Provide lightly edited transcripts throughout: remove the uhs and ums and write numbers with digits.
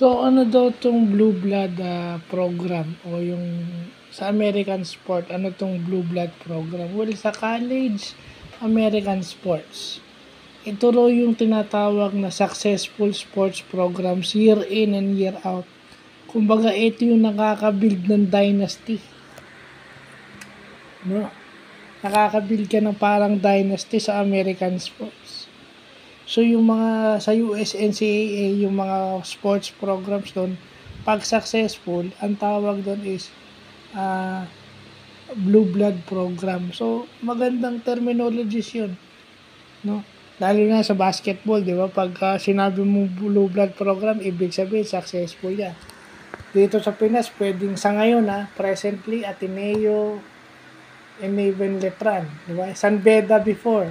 So, ano daw 'tong Blue Blood, program o yung sa American sport, ano 'tong Blue Blood program? Well, sa college American sports, ito raw yung tinatawag na successful sports programs year in and year out. Kumbaga, ito yung nakaka-build ng dynasty, 'no? Nakaka-build ka ng parang dynasty sa American sports. So, yung mga sa US NCAA, yung mga sports programs do'n, 'pag successful, ang tawag do'n is, ah, blue blood program. So, magandang terminologies 'yun, 'no? Lalo na sa basketball, 'di ba, pagka sinabi mong blue blood program, ibig sabihin successful 'yan. Dito sa Pinas puwedeng sa ngayon, presently Ateneo and even Letran, 'di ba? San Beda before,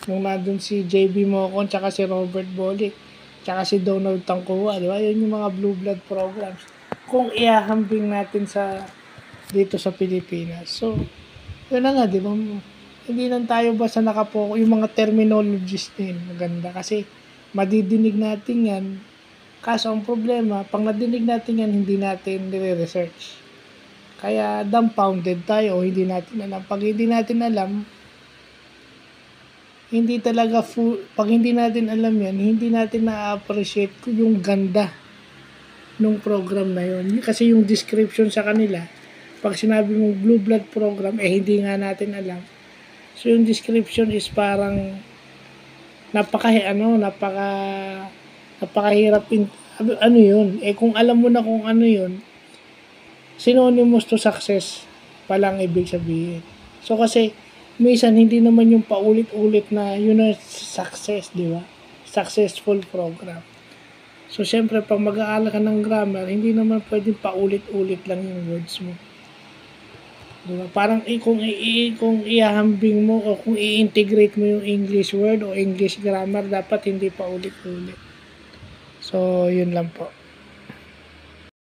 nung nandun si JB Mocon tsaka si Robert Bolick, tsaka si Donald Tangkua, 'di ba? 'Yun yung mga blue blood programs. Kung ihahambing natin sa dito sa Pilipinas. So, 'yun na nga, 'di ba? Hindi lang tayo basta yung mga terminologies din maganda kasi madidinig natin 'yan. Kaso ang problema, 'pag nadinig natin 'yan, hindi natin nire-research. Kaya dumbfounded tayo o hindi natin alam. 'Pag hindi natin alam, hindi talaga 'pag hindi natin alam 'yan, hindi natin na-appreciate yung ganda nung program na 'yon. Kasi yung description sa kanila, 'pag sinabi mong blue blood program, hindi nga natin alam. So yung description is parang napakahirap ano 'yun. Kung alam mo na kung ano 'yun, synonymous to success palang ibig sabihin. So kasi minsan hindi naman yung paulit-ulit na yun ang success, di ba? Successful program. So syempre pag mag-aaral ka ng grammar, hindi naman pwedeng paulit-ulit lang yung words mo. Di ba? Parang kung ihahambing mo o kung i-integrate mo yung English word o English grammar, dapat hindi paulit-ulit. So yun lang po.